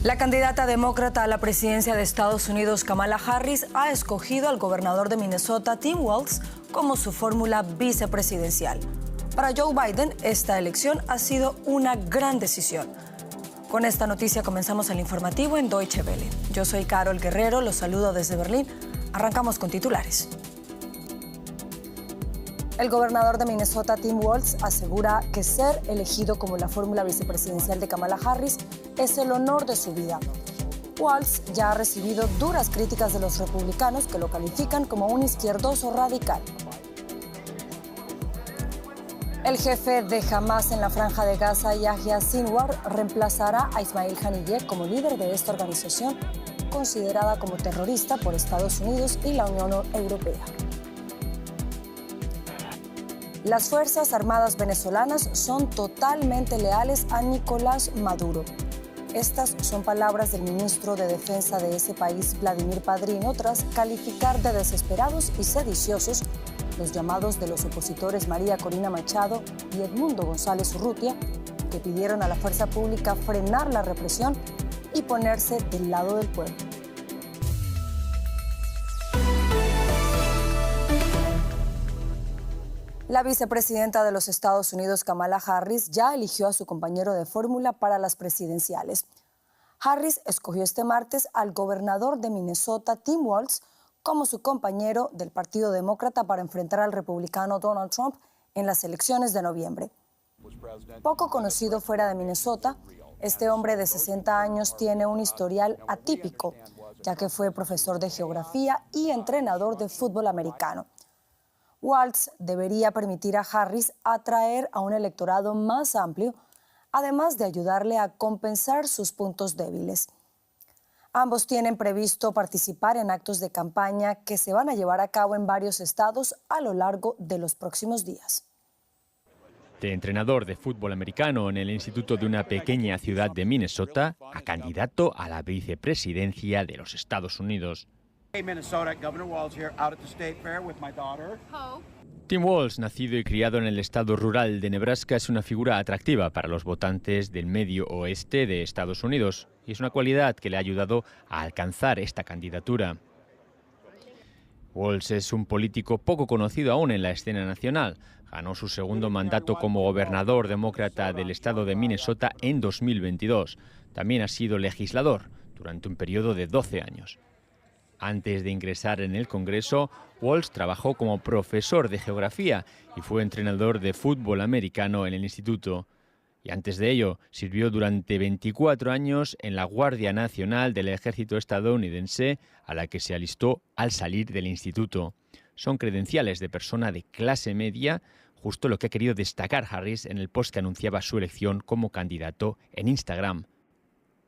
La candidata demócrata a la presidencia de Estados Unidos, Kamala Harris, ha escogido al gobernador de Minnesota, Tim Walz, como su fórmula vicepresidencial. Para Joe Biden, esta elección ha sido una gran decisión. Con esta noticia comenzamos el informativo en Deutsche Welle. Yo soy Carol Guerrero, los saludo desde Berlín. Arrancamos con titulares. El gobernador de Minnesota, Tim Walz, asegura que ser elegido como la fórmula vicepresidencial de Kamala Harris es el honor de su vida. Walz ya ha recibido duras críticas de los republicanos que lo califican como un izquierdoso radical. El jefe de Hamas en la Franja de Gaza, Yahya Sinwar, reemplazará a Ismail Haniyeh como líder de esta organización, considerada como terrorista por Estados Unidos y la Unión Europea. Las Fuerzas Armadas venezolanas son totalmente leales a Nicolás Maduro. Estas son palabras del ministro de Defensa de ese país, Vladimir Padrino, tras calificar de desesperados y sediciosos los llamados de los opositores María Corina Machado y Edmundo González Urrutia, que pidieron a la fuerza pública frenar la represión y ponerse del lado del pueblo. La vicepresidenta de los Estados Unidos, Kamala Harris, ya eligió a su compañero de fórmula para las presidenciales. Harris escogió este martes al gobernador de Minnesota, Tim Walz, como su compañero del Partido Demócrata para enfrentar al republicano Donald Trump en las elecciones de noviembre. Poco conocido fuera de Minnesota, este hombre de 60 años tiene un historial atípico, ya que fue profesor de geografía y entrenador de fútbol americano. Walz debería permitir a Harris atraer a un electorado más amplio, además de ayudarle a compensar sus puntos débiles. Ambos tienen previsto participar en actos de campaña que se van a llevar a cabo en varios estados a lo largo de los próximos días. De entrenador de fútbol americano en el instituto de una pequeña ciudad de Minnesota a candidato a la vicepresidencia de los Estados Unidos. Hey Minnesota, Governor Walz here, out at the State Fair with my daughter. Tim Walz, nacido y criado en el estado rural de Nebraska, es una figura atractiva para los votantes del medio oeste de Estados Unidos y es una cualidad que le ha ayudado a alcanzar esta candidatura. Walz es un político poco conocido aún en la escena nacional. Ganó su segundo mandato como gobernador demócrata del estado de Minnesota en 2022. También ha sido legislador durante un periodo de 12 años. Antes de ingresar en el Congreso, Walz trabajó como profesor de geografía y fue entrenador de fútbol americano en el instituto. Y antes de ello, sirvió durante 24 años en la Guardia Nacional del Ejército estadounidense, a la que se alistó al salir del instituto. Son credenciales de persona de clase media, justo lo que ha querido destacar Harris en el post que anunciaba su elección como candidato en Instagram.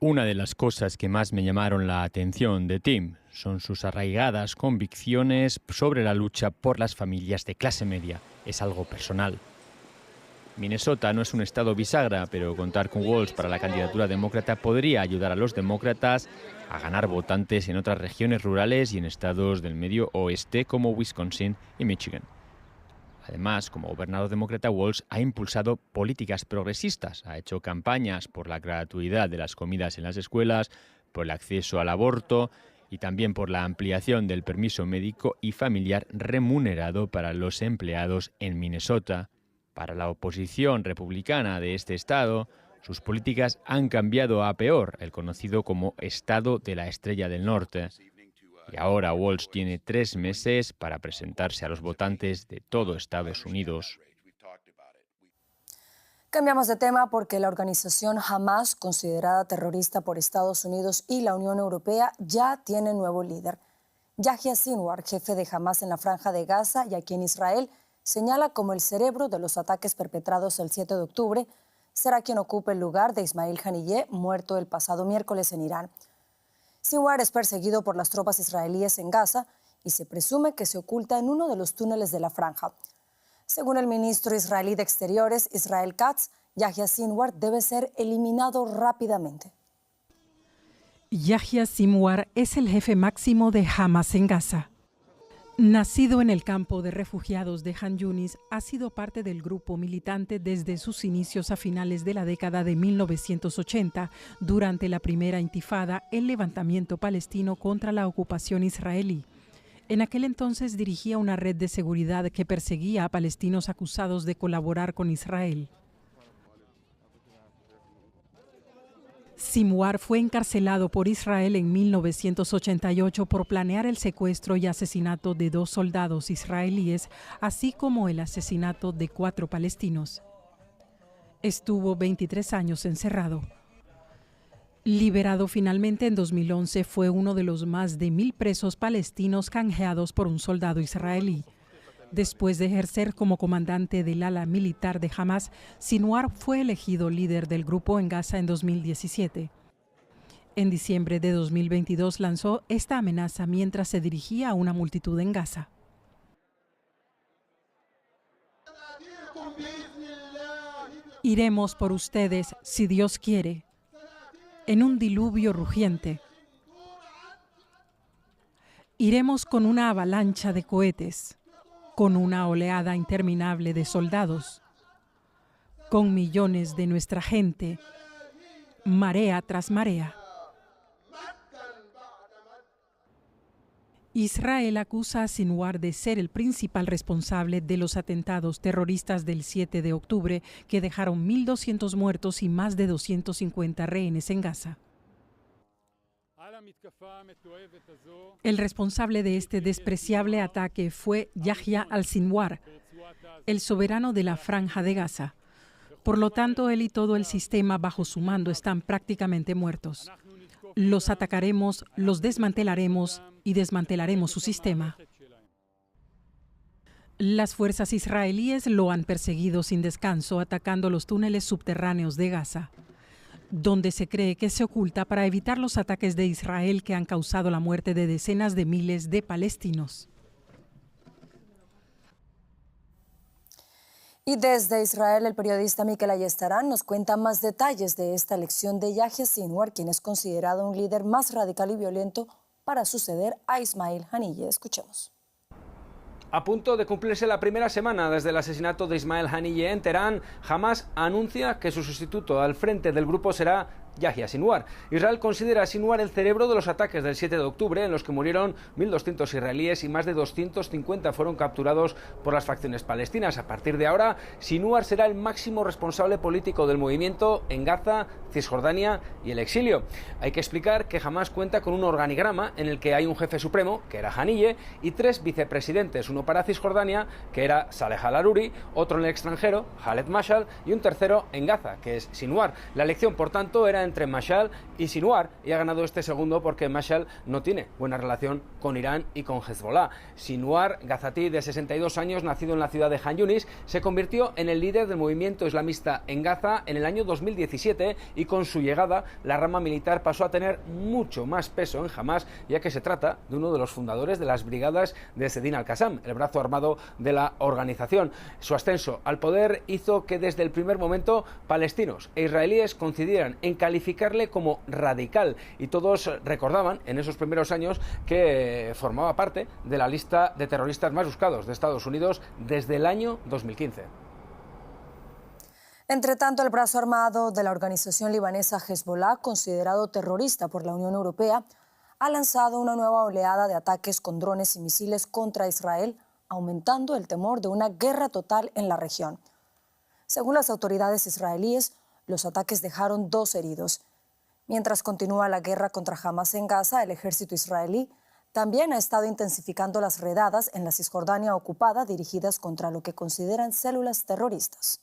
Una de las cosas que más me llamaron la atención de Tim son sus arraigadas convicciones sobre la lucha por las familias de clase media. Es algo personal. Minnesota no es un estado bisagra, pero contar con Walz para la candidatura demócrata podría ayudar a los demócratas a ganar votantes en otras regiones rurales y en estados del medio oeste como Wisconsin y Michigan. Además, como gobernador demócrata, Walz ha impulsado políticas progresistas, ha hecho campañas por la gratuidad de las comidas en las escuelas, por el acceso al aborto y también por la ampliación del permiso médico y familiar remunerado para los empleados en Minnesota. Para la oposición republicana de este estado, sus políticas han cambiado a peor, el conocido como Estado de la Estrella del Norte. Y ahora Walz tiene 3 meses para presentarse a los votantes de todo Estados Unidos. Cambiamos de tema porque la organización Hamas, considerada terrorista por Estados Unidos y la Unión Europea, ya tiene nuevo líder. Yahya Sinwar, jefe de Hamas en la Franja de Gaza y aquí en Israel, señala como el cerebro de los ataques perpetrados el 7 de octubre, será quien ocupe el lugar de Ismail Haniyeh, muerto el pasado miércoles en Irán. Sinwar es perseguido por las tropas israelíes en Gaza y se presume que se oculta en uno de los túneles de la franja. Según el ministro israelí de Exteriores, Israel Katz, Yahya Sinwar debe ser eliminado rápidamente. Yahya Sinwar es el jefe máximo de Hamas en Gaza. Nacido en el campo de refugiados de Han Yunis, ha sido parte del grupo militante desde sus inicios a finales de la década de 1980, durante la primera intifada, el levantamiento palestino contra la ocupación israelí. En aquel entonces dirigía una red de seguridad que perseguía a palestinos acusados de colaborar con Israel. Sinwar fue encarcelado por Israel en 1988 por planear el secuestro y asesinato de 2 soldados israelíes, así como el asesinato de 4 palestinos. Estuvo 23 años encerrado. Liberado finalmente en 2011, fue uno de los más de 1.000 presos palestinos canjeados por un soldado israelí. Después de ejercer como comandante del ala militar de Hamas, Sinwar fue elegido líder del grupo en Gaza en 2017. En diciembre de 2022 lanzó esta amenaza mientras se dirigía a una multitud en Gaza. Iremos por ustedes, si Dios quiere, en un diluvio rugiente. Iremos con una avalancha de cohetes, con una oleada interminable de soldados, con millones de nuestra gente, marea tras marea. Israel acusa a Sinwar de ser el principal responsable de los atentados terroristas del 7 de octubre que dejaron 1.200 muertos y más de 250 rehenes en Gaza. El responsable de este despreciable ataque fue Yahya al-Sinwar, el soberano de la Franja de Gaza. Por lo tanto, él y todo el sistema bajo su mando están prácticamente muertos. Los atacaremos, los desmantelaremos y desmantelaremos su sistema. Las fuerzas israelíes lo han perseguido sin descanso, atacando los túneles subterráneos de Gaza, donde se cree que se oculta para evitar los ataques de Israel que han causado la muerte de decenas de miles de palestinos. Y desde Israel, el periodista Mikel Ayestarán nos cuenta más detalles de esta elección de Yahya Sinwar, quien es considerado un líder más radical y violento para suceder a Ismail Haniyeh. Escuchemos. A punto de cumplirse la primera semana desde el asesinato de Ismail Haniyeh en Teherán, Hamas anuncia que su sustituto al frente del grupo será Yahya Sinwar. Israel considera a Sinwar el cerebro de los ataques del 7 de octubre, en los que murieron 1.200 israelíes y más de 250 fueron capturados por las facciones palestinas. A partir de ahora, Sinwar será el máximo responsable político del movimiento en Gaza, Cisjordania y el exilio. Hay que explicar que Hamas cuenta con un organigrama en el que hay un jefe supremo, que era Haniyeh, y 3 vicepresidentes, uno para Cisjordania, que era Saleh al-Aruri, otro en el extranjero, Khaled Mashal, y un tercero en Gaza, que es Sinwar. La elección, por tanto, era entre Mashal y Sinwar, y ha ganado este segundo porque Mashal no tiene buena relación con Irán y con Hezbollah. Sinwar, gazatí de 62 años, nacido en la ciudad de Han Yunis, se convirtió en el líder del movimiento islamista en Gaza en el año 2017, y con su llegada la rama militar pasó a tener mucho más peso en Hamas, ya que se trata de uno de los fundadores de las brigadas de Sedin al-Qassam, el brazo armado de la organización. Su ascenso al poder hizo que desde el primer momento palestinos e israelíes coincidieran en calificarle como radical, y todos recordaban en esos primeros años que formaba parte de la lista de terroristas más buscados de Estados Unidos desde el año 2015. Entre tanto, el brazo armado de la organización libanesa Hezbollah, considerado terrorista por la Unión Europea, ha lanzado una nueva oleada de ataques con drones y misiles contra Israel, aumentando el temor de una guerra total en la región. Según las autoridades israelíes, los ataques dejaron 2 heridos. Mientras continúa la guerra contra Hamas en Gaza, el ejército israelí también ha estado intensificando las redadas en la Cisjordania ocupada dirigidas contra lo que consideran células terroristas.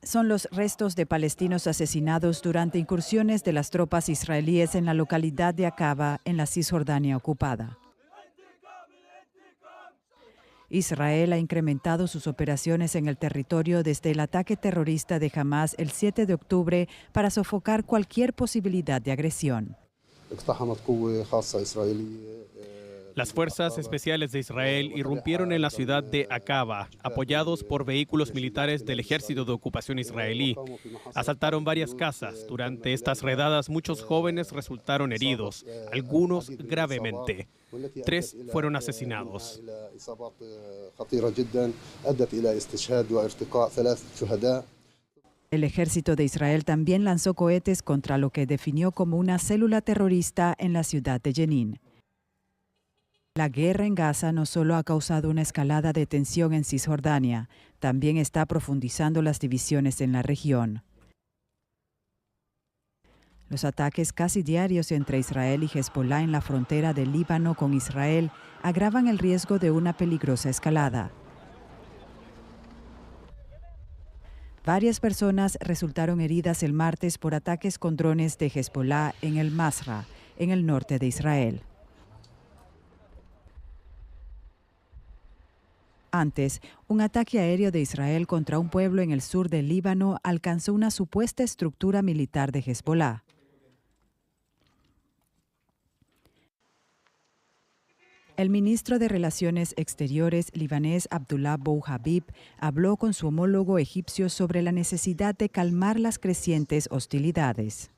Son los restos de palestinos asesinados durante incursiones de las tropas israelíes en la localidad de Aqaba, en la Cisjordania ocupada. Israel ha incrementado sus operaciones en el territorio desde el ataque terrorista de Hamas el 7 de octubre para sofocar cualquier posibilidad de agresión. Las fuerzas especiales de Israel irrumpieron en la ciudad de Aqaba, apoyados por vehículos militares del ejército de ocupación israelí. Asaltaron varias casas. Durante estas redadas, muchos jóvenes resultaron heridos, algunos gravemente. 3 fueron asesinados. El ejército de Israel también lanzó cohetes contra lo que definió como una célula terrorista en la ciudad de Jenin. La guerra en Gaza no solo ha causado una escalada de tensión en Cisjordania, también está profundizando las divisiones en la región. Los ataques casi diarios entre Israel y Hezbollah en la frontera del Líbano con Israel agravan el riesgo de una peligrosa escalada. Varias personas resultaron heridas el martes por ataques con drones de Hezbollah en el Masra, en el norte de Israel. Antes, un ataque aéreo de Israel contra un pueblo en el sur del Líbano alcanzó una supuesta estructura militar de Hezbollah. El ministro de Relaciones Exteriores libanés Abdullah Bouhabib habló con su homólogo egipcio sobre la necesidad de calmar las crecientes hostilidades.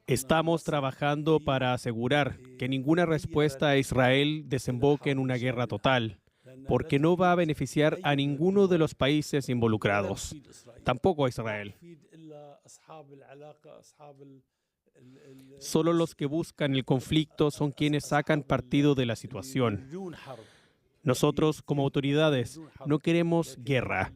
Estamos trabajando para asegurar que ninguna respuesta a Israel desemboque en una guerra total, porque no va a beneficiar a ninguno de los países involucrados, tampoco a Israel. Solo los que buscan el conflicto son quienes sacan partido de la situación. Nosotros, como autoridades, no queremos guerra.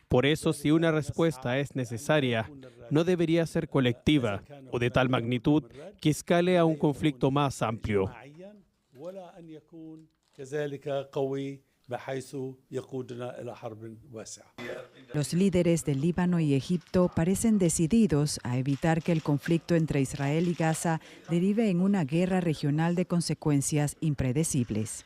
Por eso, si una respuesta es necesaria, no debería ser colectiva o de tal magnitud que escale a un conflicto más amplio. Los líderes del Líbano y Egipto parecen decididos a evitar que el conflicto entre Israel y Gaza derive en una guerra regional de consecuencias impredecibles.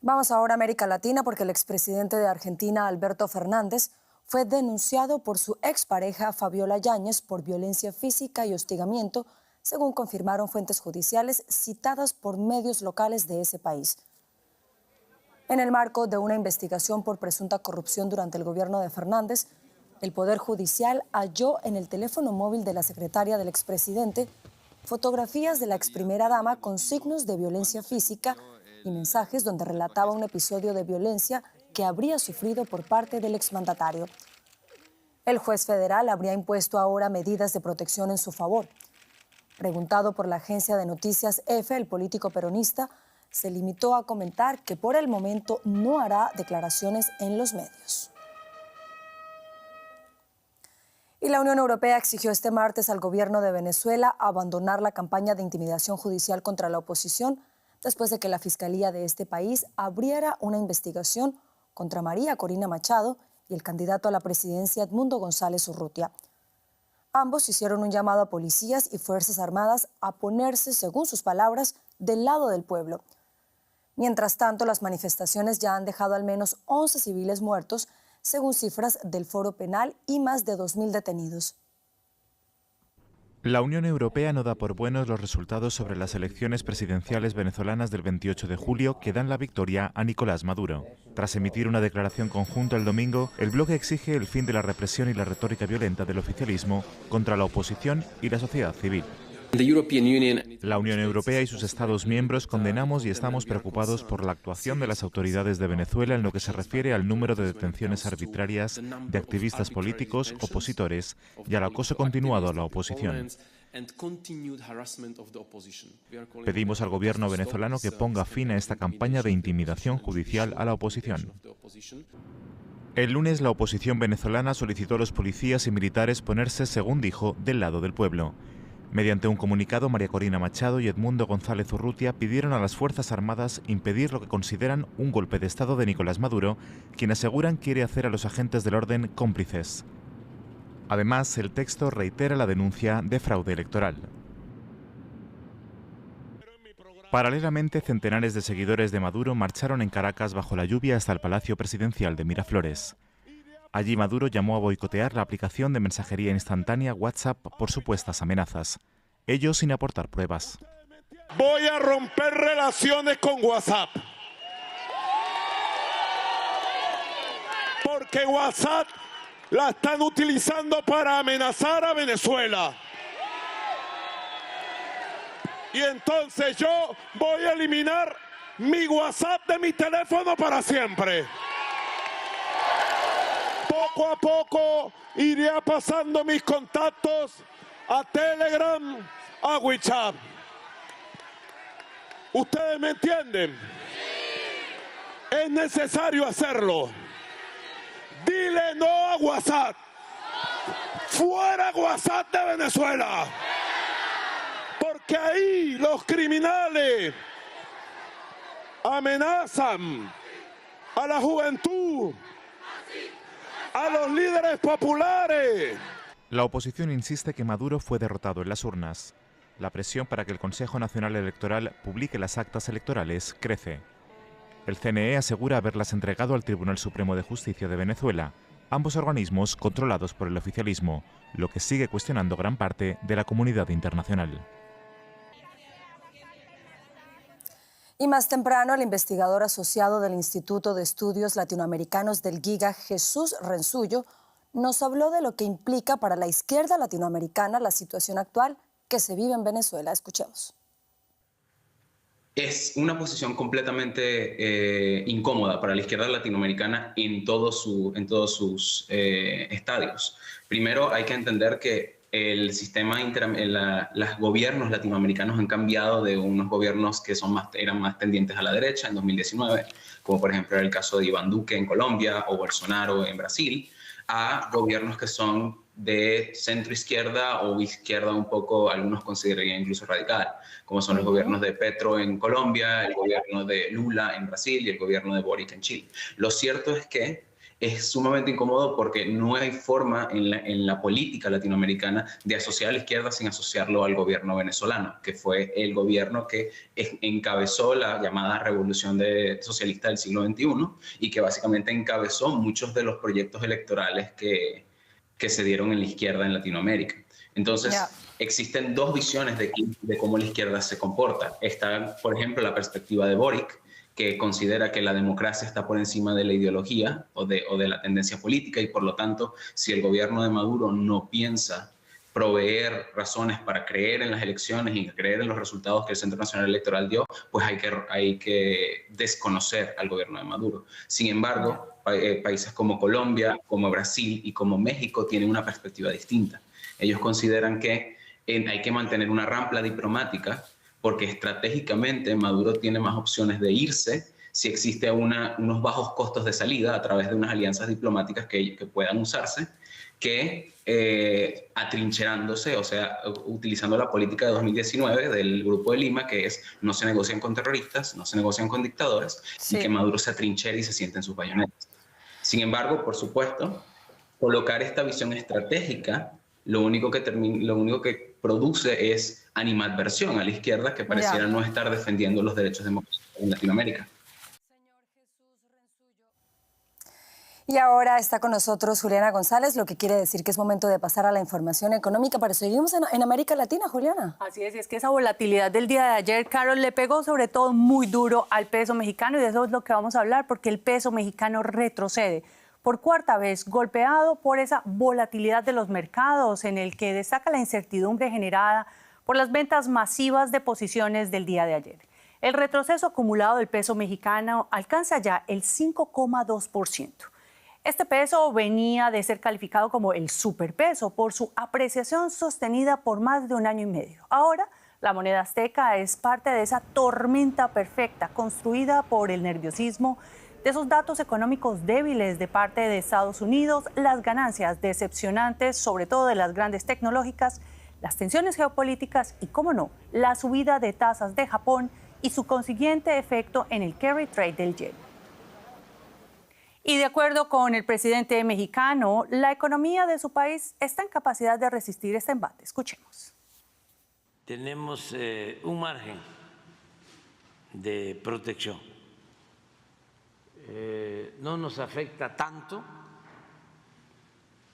Vamos ahora a América Latina porque el expresidente de Argentina, Alberto Fernández, fue denunciado por su expareja Fabiola Yáñez por violencia física y hostigamiento, según confirmaron fuentes judiciales citadas por medios locales de ese país. En el marco de una investigación por presunta corrupción durante el gobierno de Fernández, el Poder Judicial halló en el teléfono móvil de la secretaria del expresidente fotografías de la exprimera dama con signos de violencia física y mensajes donde relataba un episodio de violencia que habría sufrido por parte del exmandatario. El juez federal habría impuesto ahora medidas de protección en su favor. Preguntado por la agencia de noticias EFE, el político peronista se limitó a comentar que por el momento no hará declaraciones en los medios. Y la Unión Europea exigió este martes al gobierno de Venezuela abandonar la campaña de intimidación judicial contra la oposición después de que la Fiscalía de este país abriera una investigación contra María Corina Machado y el candidato a la presidencia Edmundo González Urrutia. Ambos hicieron un llamado a policías y fuerzas armadas a ponerse, según sus palabras, del lado del pueblo. Mientras tanto, las manifestaciones ya han dejado al menos 11 civiles muertos, según cifras del Foro Penal, y más de 2.000 detenidos. La Unión Europea no da por buenos los resultados sobre las elecciones presidenciales venezolanas del 28 de julio que dan la victoria a Nicolás Maduro. Tras emitir una declaración conjunta el domingo, el bloque exige el fin de la represión y la retórica violenta del oficialismo contra la oposición y la sociedad civil. La Unión Europea y sus Estados miembros condenamos y estamos preocupados por la actuación de las autoridades de Venezuela en lo que se refiere al número de detenciones arbitrarias de activistas políticos, opositores y al acoso continuado a la oposición. Pedimos al gobierno venezolano que ponga fin a esta campaña de intimidación judicial a la oposición. El lunes, la oposición venezolana solicitó a los policías y militares ponerse, según dijo, del lado del pueblo. Mediante un comunicado, María Corina Machado y Edmundo González Urrutia pidieron a las Fuerzas Armadas impedir lo que consideran un golpe de Estado de Nicolás Maduro, quien aseguran quiere hacer a los agentes del orden cómplices. Además, el texto reitera la denuncia de fraude electoral. Paralelamente, centenares de seguidores de Maduro marcharon en Caracas bajo la lluvia hasta el Palacio Presidencial de Miraflores. Allí Maduro llamó a boicotear la aplicación de mensajería instantánea WhatsApp por supuestas amenazas, ello sin aportar pruebas. Voy a romper relaciones con WhatsApp. Porque WhatsApp la están utilizando para amenazar a Venezuela. Y entonces yo voy a eliminar mi WhatsApp de mi teléfono para siempre. Poco a poco iré pasando mis contactos a Telegram, a WhatsApp. ¿Ustedes me entienden? Es necesario hacerlo. Dile no a WhatsApp. Fuera WhatsApp de Venezuela. Porque ahí los criminales amenazan a la juventud, a los líderes populares. La oposición insiste que Maduro fue derrotado en las urnas. La presión para que el Consejo Nacional Electoral publique las actas electorales crece. El CNE asegura haberlas entregado al Tribunal Supremo de Justicia de Venezuela, ambos organismos controlados por el oficialismo, lo que sigue cuestionando gran parte de la comunidad internacional. Y más temprano, el investigador asociado del Instituto de Estudios Latinoamericanos del GIGA, Jesús Rensullo, nos habló de lo que implica para la izquierda latinoamericana la situación actual que se vive en Venezuela. Escuchemos. Es una posición completamente incómoda para la izquierda latinoamericana en todos sus estadios. Primero hay que entender que el sistema, los gobiernos latinoamericanos han cambiado de unos gobiernos que eran más tendientes a la derecha en 2019, como por ejemplo el caso de Iván Duque en Colombia o Bolsonaro en Brasil, a gobiernos que son de centro-izquierda o izquierda un poco, algunos considerarían incluso radical, como son los gobiernos de Petro en Colombia, el gobierno de Lula en Brasil y el gobierno de Boric en Chile. Lo cierto es que es sumamente incómodo porque no hay forma en la política latinoamericana de asociar a la izquierda sin asociarlo al gobierno venezolano, que fue el gobierno que encabezó la llamada revolución socialista del siglo XXI y que básicamente encabezó muchos de los proyectos electorales que se dieron en la izquierda en Latinoamérica. Entonces, existen dos visiones de cómo la izquierda se comporta. Está, por ejemplo, la perspectiva de Boric, que considera que la democracia está por encima de la ideología o de la tendencia política y, por lo tanto, si el gobierno de Maduro no piensa proveer razones para creer en las elecciones y creer en los resultados que el Centro Nacional Electoral dio, pues hay que desconocer al gobierno de Maduro. Sin embargo, países como Colombia, como Brasil y como México tienen una perspectiva distinta. Ellos consideran que hay que mantener una rampla diplomática porque estratégicamente Maduro tiene más opciones de irse si existe unos bajos costos de salida a través de unas alianzas diplomáticas que puedan usarse, que atrincherándose, o sea, utilizando la política de 2019 del Grupo de Lima, que es no se negocian con terroristas, no se negocian con dictadores, y que Maduro se atrinchera y se siente en sus bayonetas. Sin embargo, por supuesto, colocar esta visión estratégica lo único que produce es animadversión a la izquierda que pareciera no estar defendiendo los derechos democráticos en Latinoamérica. Y ahora está con nosotros Juliana González, lo que quiere decir que es momento de pasar a la información económica, pero seguimos en América Latina, Juliana. Así es, y es que esa volatilidad del día de ayer, Carol, le pegó sobre todo muy duro al peso mexicano, y de eso es lo que vamos a hablar, porque el peso mexicano retrocede por cuarta vez, golpeado por esa volatilidad de los mercados, en el que destaca la incertidumbre generada por las ventas masivas de posiciones del día de ayer. El retroceso acumulado del peso mexicano alcanza ya el 5,2%. Este peso venía de ser calificado como el superpeso por su apreciación sostenida por más de un año y medio. Ahora, la moneda azteca es parte de esa tormenta perfecta construida por el nerviosismo de esos datos económicos débiles de parte de Estados Unidos, las ganancias decepcionantes, sobre todo de las grandes tecnológicas, las tensiones geopolíticas y, cómo no, la subida de tasas de Japón y su consiguiente efecto en el carry trade del yen. Y de acuerdo con el presidente mexicano, la economía de su país está en capacidad de resistir este embate. Escuchemos. Tenemos un margen de protección. No nos afecta tanto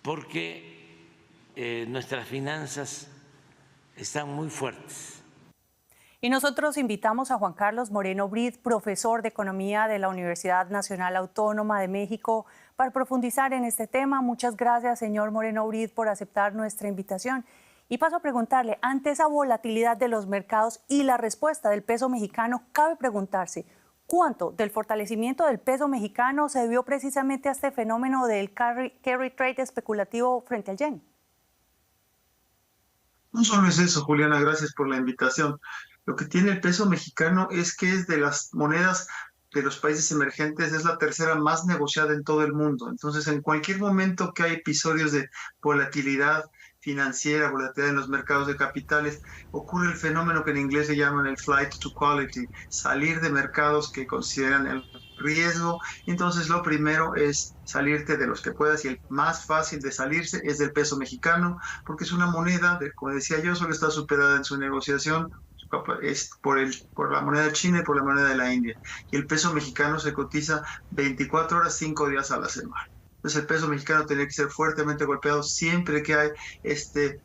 porque nuestras finanzas están muy fuertes. Y nosotros invitamos a Juan Carlos Moreno Brid, profesor de Economía de la Universidad Nacional Autónoma de México, para profundizar en este tema. Muchas gracias, señor Moreno Brid, por aceptar nuestra invitación. Y paso a preguntarle, ante esa volatilidad de los mercados y la respuesta del peso mexicano, cabe preguntarse, ¿cuánto del fortalecimiento del peso mexicano se debió precisamente a este fenómeno del carry trade especulativo frente al yen? No solo es eso, Juliana, gracias por la invitación. Lo que tiene el peso mexicano es que es de las monedas de los países emergentes, es la tercera más negociada en todo el mundo. Entonces, en cualquier momento que hay episodios de volatilidad financiera, volatilidad en los mercados de capitales, ocurre el fenómeno que en inglés le llaman el flight to quality, salir de mercados que consideran el riesgo. Entonces, lo primero es salirte de los que puedas, y el más fácil de salirse es del peso mexicano, porque es una moneda, como decía yo, solo está superada en su negociación es por la moneda china y por la moneda de la India. Y el peso mexicano se cotiza 24 horas, 5 días a la semana. Entonces el peso mexicano tiene que ser fuertemente golpeado siempre que hay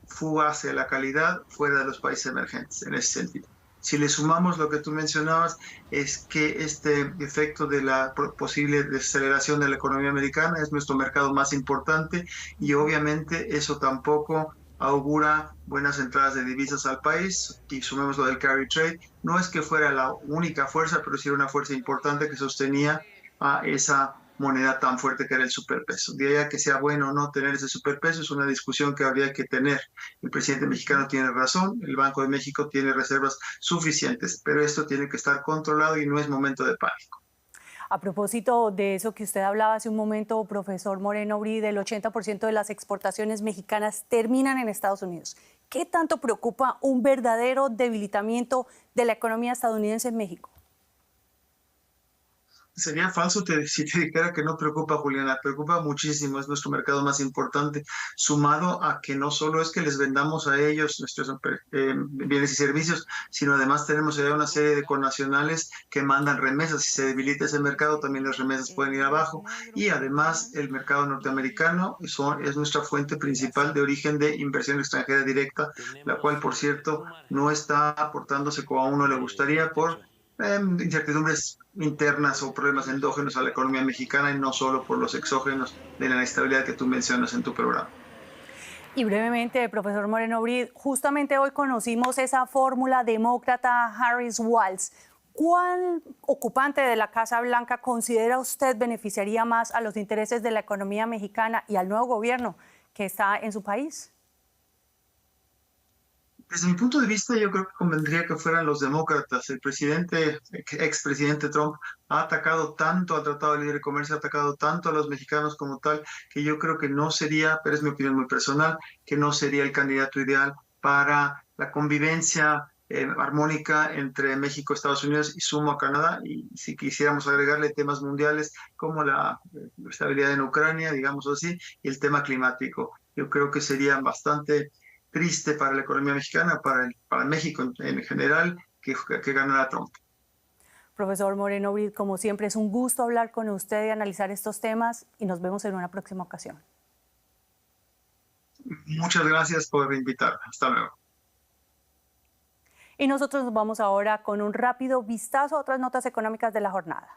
fuga hacia la calidad fuera de los países emergentes, en ese sentido. Si le sumamos lo que tú mencionabas, es que este efecto de la posible desaceleración de la economía americana es nuestro mercado más importante, y obviamente eso tampoco augura buenas entradas de divisas al país. Y sumemos lo del carry trade, no es que fuera la única fuerza, pero sí era una fuerza importante que sostenía a esa moneda tan fuerte que era el superpeso. De ahí a que sea bueno o no tener ese superpeso es una discusión que habría que tener. El presidente mexicano tiene razón, el Banco de México tiene reservas suficientes, pero esto tiene que estar controlado y no es momento de pánico. A propósito de eso que usted hablaba hace un momento, profesor Moreno Brid, el 80% de las exportaciones mexicanas terminan en Estados Unidos. ¿Qué tanto preocupa un verdadero debilitamiento de la economía estadounidense en México? Sería falso si te dijera que no preocupa, Juliana. Preocupa muchísimo, es nuestro mercado más importante, sumado a que no solo es que les vendamos a ellos nuestros bienes y servicios, sino además tenemos allá una serie de connacionales que mandan remesas. Si se debilita ese mercado, también las remesas pueden ir abajo. Y además el mercado norteamericano es nuestra fuente principal de origen de inversión extranjera directa, la cual, por cierto, no está aportándose como a uno le gustaría por incertidumbres internas o problemas endógenos a la economía mexicana, y no solo por los exógenos de la inestabilidad que tú mencionas en tu programa. Y brevemente, profesor Moreno Brid, justamente hoy conocimos esa fórmula demócrata Harris-Walz. ¿Cuál ocupante de la Casa Blanca considera usted beneficiaría más a los intereses de la economía mexicana y al nuevo gobierno que está en su país? Desde mi punto de vista, yo creo que convendría que fueran los demócratas. El expresidente Trump ha atacado tanto al Tratado de Libre Comercio, ha atacado tanto a los mexicanos como tal, que yo creo que no sería, pero es mi opinión muy personal, que no sería el candidato ideal para la convivencia armónica entre México, Estados Unidos y sumo a Canadá. Y si quisiéramos agregarle temas mundiales como la estabilidad en Ucrania, digamos así, y el tema climático, yo creo que sería bastante triste para la economía mexicana, para México en general, que ganara Trump. Profesor Moreno Brid, como siempre, es un gusto hablar con usted y analizar estos temas, y nos vemos en una próxima ocasión. Muchas gracias por invitarme. Hasta luego. Y nosotros nos vamos ahora con un rápido vistazo a otras notas económicas de la jornada.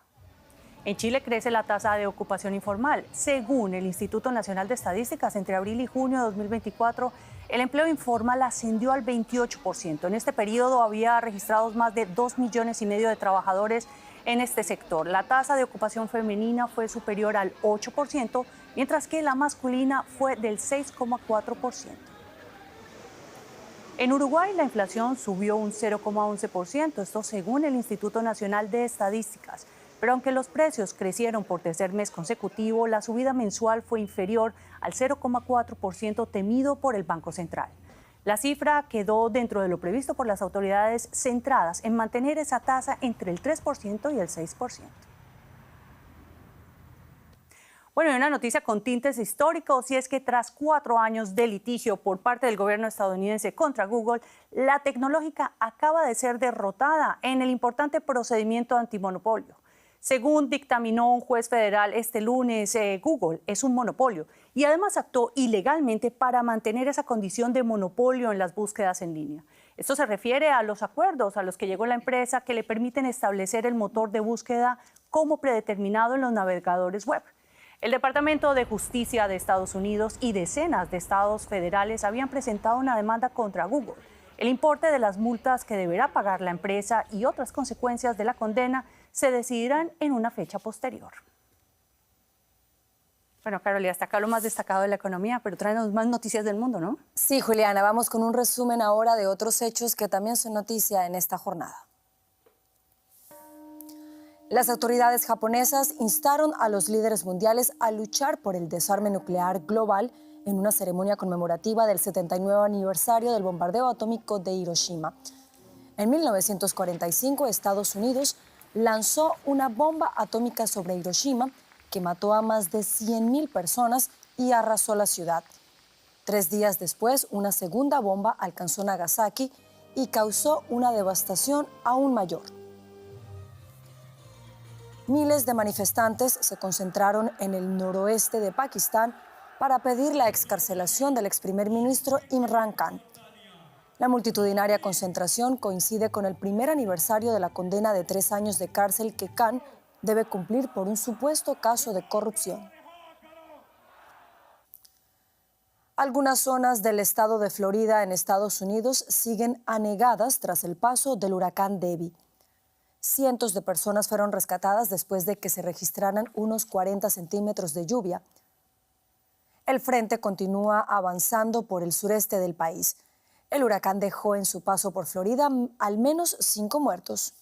En Chile crece la tasa de ocupación informal. Según el Instituto Nacional de Estadísticas, entre abril y junio de 2024, el empleo informal ascendió al 28%. En este periodo había registrados más de 2,5 millones de trabajadores en este sector. La tasa de ocupación femenina fue superior al 8%, mientras que la masculina fue del 6,4%. En Uruguay, la inflación subió un 0,11%, esto según el Instituto Nacional de Estadísticas. Pero aunque los precios crecieron por tercer mes consecutivo, la subida mensual fue inferior al 0,4% temido por el Banco Central. La cifra quedó dentro de lo previsto por las autoridades centradas en mantener esa tasa entre el 3% y el 6%. Bueno, y una noticia con tintes históricos, y es que tras 4 años de litigio por parte del gobierno estadounidense contra Google, la tecnológica acaba de ser derrotada en el importante procedimiento antimonopolio. Según dictaminó un juez federal este lunes, Google es un monopolio y además actuó ilegalmente para mantener esa condición de monopolio en las búsquedas en línea. Esto se refiere a los acuerdos a los que llegó la empresa que le permiten establecer el motor de búsqueda como predeterminado en los navegadores web. El Departamento de Justicia de Estados Unidos y decenas de estados federales habían presentado una demanda contra Google. El importe de las multas que deberá pagar la empresa y otras consecuencias de la condena se decidirán en una fecha posterior. Bueno, Carolina, hasta acá lo más destacado de la economía, pero tráenos más noticias del mundo, ¿no? Sí, Juliana, vamos con un resumen ahora de otros hechos que también son noticia en esta jornada. Las autoridades japonesas instaron a los líderes mundiales a luchar por el desarme nuclear global en una ceremonia conmemorativa del 79 aniversario del bombardeo atómico de Hiroshima. En 1945, Estados Unidos lanzó una bomba atómica sobre Hiroshima que mató a más de 100.000 personas y arrasó la ciudad. 3 días después, una segunda bomba alcanzó Nagasaki y causó una devastación aún mayor. Miles de manifestantes se concentraron en el noroeste de Pakistán para pedir la excarcelación del ex primer ministro Imran Khan. La multitudinaria concentración coincide con el primer aniversario de la condena de 3 años de cárcel que Khan debe cumplir por un supuesto caso de corrupción. Algunas zonas del estado de Florida en Estados Unidos siguen anegadas tras el paso del huracán Debby. Cientos de personas fueron rescatadas después de que se registraran unos 40 centímetros de lluvia. El frente continúa avanzando por el sureste del país. El huracán dejó en su paso por Florida al menos 5 muertos.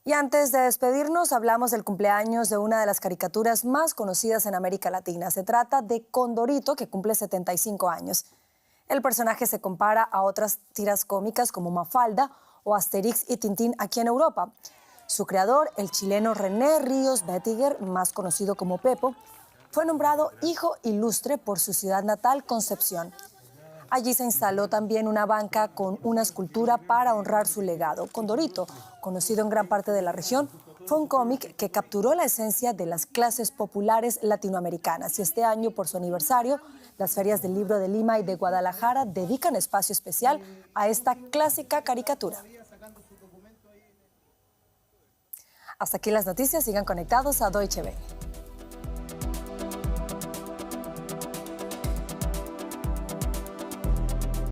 Y antes de despedirnos, hablamos del cumpleaños de una de las caricaturas más conocidas en América Latina. Se trata de Condorito, que cumple 75 años. El personaje se compara a otras tiras cómicas como Mafalda o Asterix y Tintín aquí en Europa. Su creador, el chileno René Ríos Bettiger, más conocido como Pepo, fue nombrado hijo ilustre por su ciudad natal, Concepción. Allí se instaló también una banca con una escultura para honrar su legado. Condorito, conocido en gran parte de la región, fue un cómic que capturó la esencia de las clases populares latinoamericanas. Y este año, por su aniversario, las ferias del libro de Lima y de Guadalajara dedican espacio especial a esta clásica caricatura. Hasta aquí las noticias, sigan conectados a Deutsche Welle.